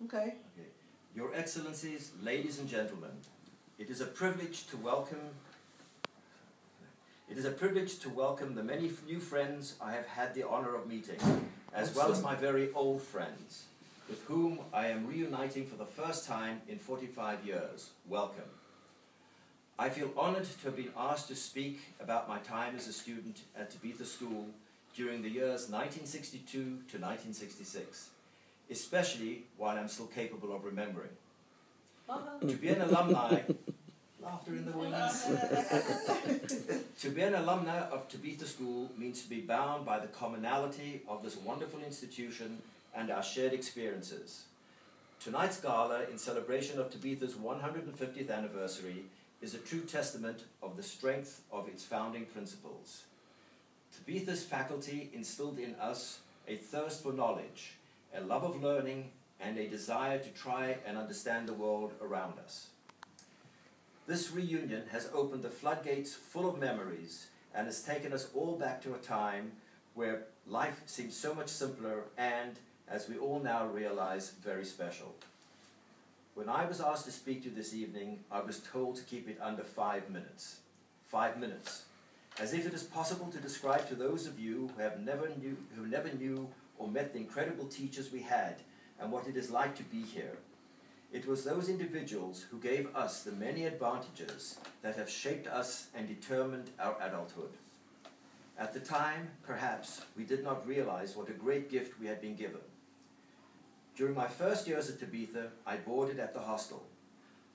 Okay. Your Excellencies, ladies and gentlemen, it is a privilege to welcome the many new friends I have had the honor of meeting, as well as my very old friends, with whom I am reuniting for the first time in 45 years. Welcome. I feel honored to have been asked to speak about my time as a student at Tabeetha School during the years 1962 to 1966, especially while I'm still capable of remembering. To be an alumni, laughter in the wings. To be an alumni of Tabeetha School means to be bound by the commonality of this wonderful institution and our shared experiences. Tonight's gala, in celebration of Tabeetha's 150th anniversary, is a true testament of the strength of its founding principles. Tabeetha's faculty instilled in us a thirst for knowledge, a love of learning, and a desire to try and understand the world around us. This reunion has opened the floodgates full of memories and has taken us all back to a time where life seemed so much simpler and, as we all now realize, very special. When I was asked to speak to you this evening, I was told to keep it under 5 minutes. 5 minutes. As if it is possible to describe to those of you who never knew or met the incredible teachers we had and what it is like to be here. It was those individuals who gave us the many advantages that have shaped us and determined our adulthood. At the time, perhaps, we did not realize what a great gift we had been given. During my first years at Tabeetha, I boarded at the hostel.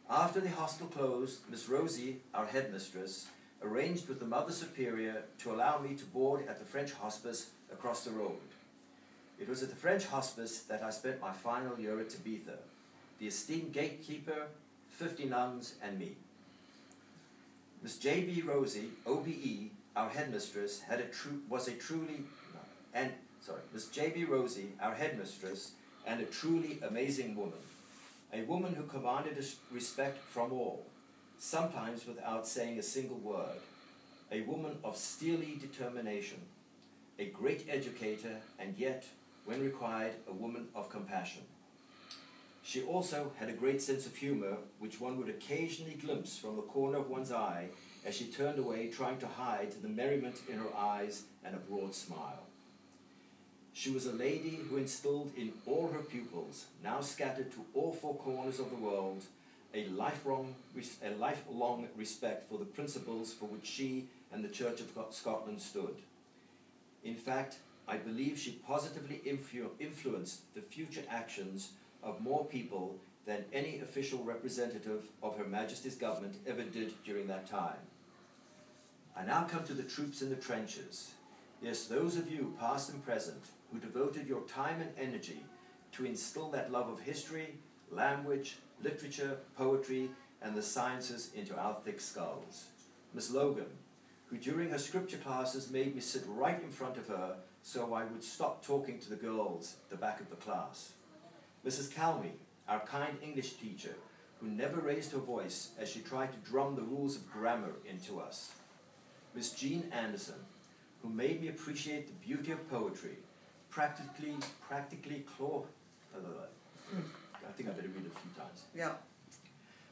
After the hostel closed, Miss Rosie, our headmistress, arranged with the Mother Superior to allow me to board at the French hospice across the road. It was at the French hospice that I spent my final year at Tabeetha, the esteemed gatekeeper, 50 nuns, and me. Miss J.B. Rosie, OBE, our headmistress, Miss J.B. Rosie, our headmistress, and a truly amazing woman. A woman who commanded respect from all, sometimes without saying a single word. A woman of steely determination, a great educator, and yet, when required, a woman of compassion. She also had a great sense of humor, which one would occasionally glimpse from the corner of one's eye as she turned away, trying to hide the merriment in her eyes and a broad smile. She was a lady who instilled in all her pupils, now scattered to all 4 corners of the world, a lifelong respect for the principles for which she and the Church of Scotland stood. In fact, I believe she positively influenced the future actions of more people than any official representative of Her Majesty's government ever did during that time. I now come to the troops in the trenches. Yes, those of you, past and present, who devoted your time and energy to instill that love of history, language, literature, poetry, and the sciences into our thick skulls. Miss Logan, who during her scripture classes made me sit right in front of her so I would stop talking to the girls at the back of the class. Mrs. Calmy, our kind English teacher, who never raised her voice as she tried to drum the rules of grammar into us. Miss Jean Anderson, who made me appreciate the beauty of poetry, I think I better read it a few times. Yeah.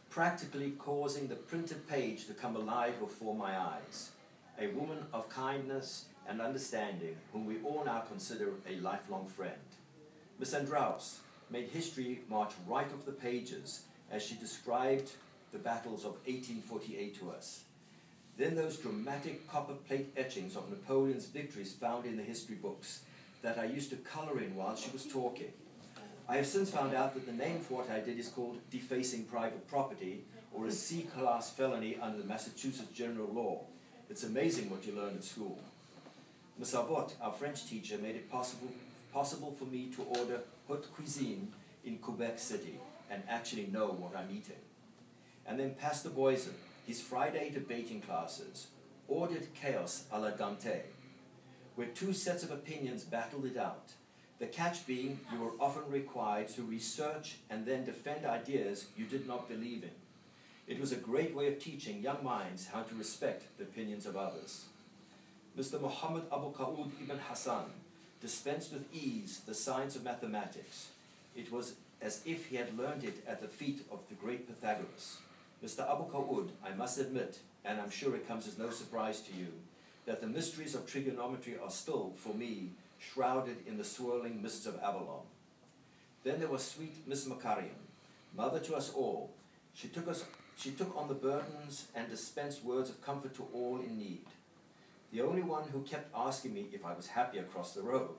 Practically causing the printed page to come alive before my eyes. A woman of kindness and understanding, whom we all now consider a lifelong friend. Miss Andraus made history march right off the pages as she described the battles of 1848 to us. Then those dramatic copper plate etchings of Napoleon's victories found in the history books that I used to color in while she was talking. I have since found out that the name for what I did is called defacing private property, or a C-class felony under the Massachusetts general law. It's amazing what you learn at school. Miss Avot, our French teacher, made it possible for me to order haute cuisine in Quebec City and actually know what I'm eating. And then Pastor Boysen, his Friday debating classes, ordered chaos à la Dante, where 2 sets of opinions battled it out. The catch being you were often required to research and then defend ideas you did not believe in. It was a great way of teaching young minds how to respect the opinions of others. Mr. Muhammad Abu Qaoud ibn Hassan dispensed with ease the science of mathematics. It was as if he had learned it at the feet of the great Pythagoras. Mr. Abu Qa'ud, I must admit, and I'm sure it comes as no surprise to you, that the mysteries of trigonometry are still, for me, shrouded in the swirling mists of Avalon. Then there was sweet Miss Makarian, mother to us all. She took on the burdens and dispensed words of comfort to all in need. The only one who kept asking me if I was happy across the road.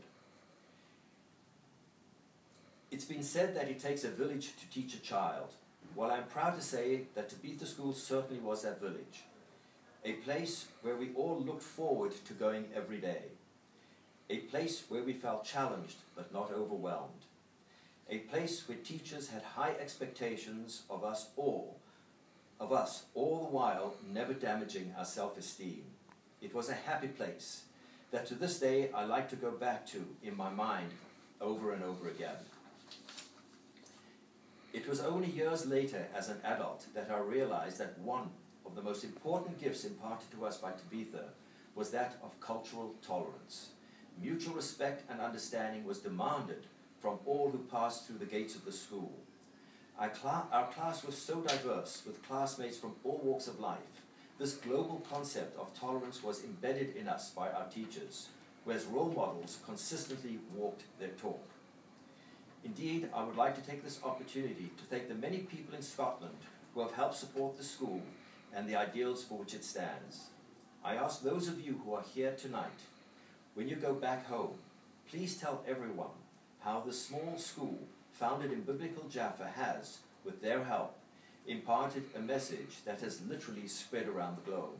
It's been said that it takes a village to teach a child. Well, I'm proud to say that Tabeetha School certainly was that village. A place where we all looked forward to going every day. A place where we felt challenged but not overwhelmed. A place where teachers had high expectations of us all the while never damaging our self-esteem. It was a happy place that to this day I like to go back to in my mind over and over again. It was only years later as an adult that I realized that one of the most important gifts imparted to us by Tabeetha was that of cultural tolerance. Mutual respect and understanding was demanded from all who passed through the gates of the school. Our class was so diverse, with classmates from all walks of life. This global concept of tolerance was embedded in us by our teachers, who as role models consistently walked their talk. Indeed, I would like to take this opportunity to thank the many people in Scotland who have helped support the school and the ideals for which it stands. I ask those of you who are here tonight, when you go back home, please tell everyone how the small school founded in biblical Jaffa has, with their help, imparted a message that has literally spread around the globe.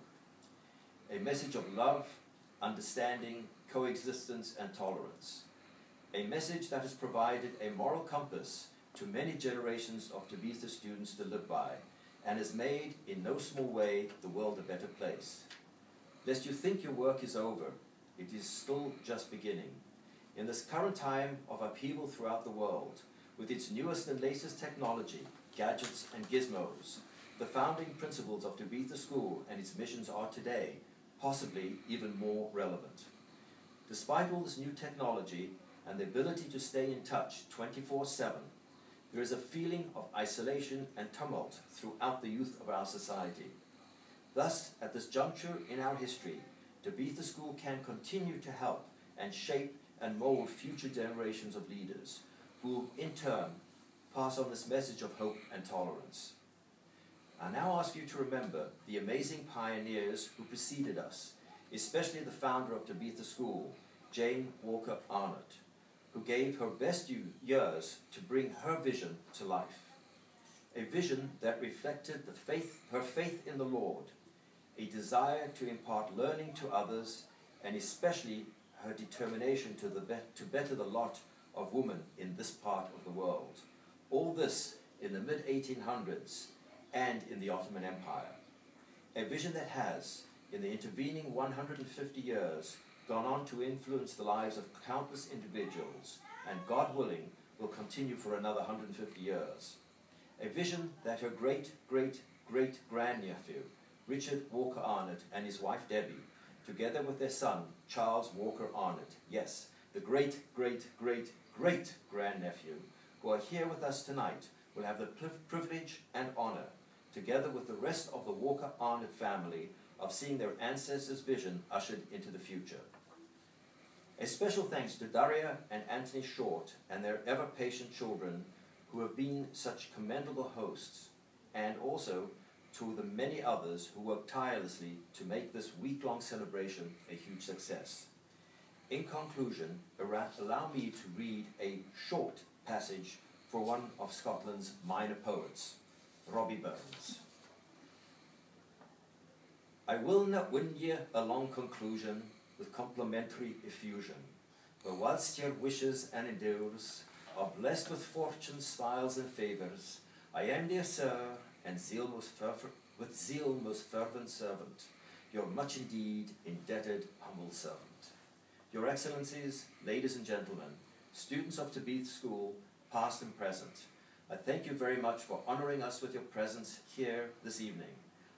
A message of love, understanding, coexistence, and tolerance. A message that has provided a moral compass to many generations of Tabeetha students to live by, and has made, in no small way, the world a better place. Lest you think your work is over, it is still just beginning. In this current time of upheaval throughout the world, with its newest and latest technology, gadgets and gizmos, the founding principles of Tabeetha School and its missions are today possibly even more relevant. Despite all this new technology and the ability to stay in touch 24/7, there is a feeling of isolation and tumult throughout the youth of our society. Thus, at this juncture in our history, Tabeetha School can continue to help and shape and mold future generations of leaders who will in turn pass on this message of hope and tolerance. I now ask you to remember the amazing pioneers who preceded us, especially the founder of Tabeetha School, Jane Walker Arnott, who gave her best years to bring her vision to life. A vision that reflected her faith in the Lord, a desire to impart learning to others, and especially her determination to better the lot of women in this part of the world. All this in the mid-1800s and in the Ottoman Empire. A vision that has, in the intervening 150 years, gone on to influence the lives of countless individuals, and God willing, will continue for another 150 years. A vision that her great-great-great-grandnephew, Richard Walker Arnott, and his wife Debbie, together with their son, Charles Walker Arnott, yes, the great-great-great-great-grandnephew, who are here with us tonight, will have the privilege and honor, together with the rest of the Walker Arnott family, of seeing their ancestors' vision ushered into the future. A special thanks to Daria and Anthony Short and their ever-patient children who have been such commendable hosts, and also to the many others who worked tirelessly to make this week-long celebration a huge success. In conclusion, allow me to read a short passage for one of Scotland's minor poets, Robbie Burns. I will not win ye a long conclusion with complimentary effusion, but whilst your wishes and endeavours are blessed with fortune, smiles and favours, I am, dear sir, and with zeal most fervent servant, your much indeed indebted humble servant. Your Excellencies, ladies and gentlemen, students of Tabeetha School, past and present, I thank you very much for honouring us with your presence here this evening.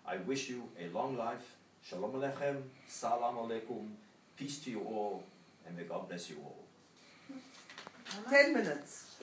I wish you a long life. Shalom Aleichem, Salam Alaikum, peace to you all, and may God bless you all. 10 minutes.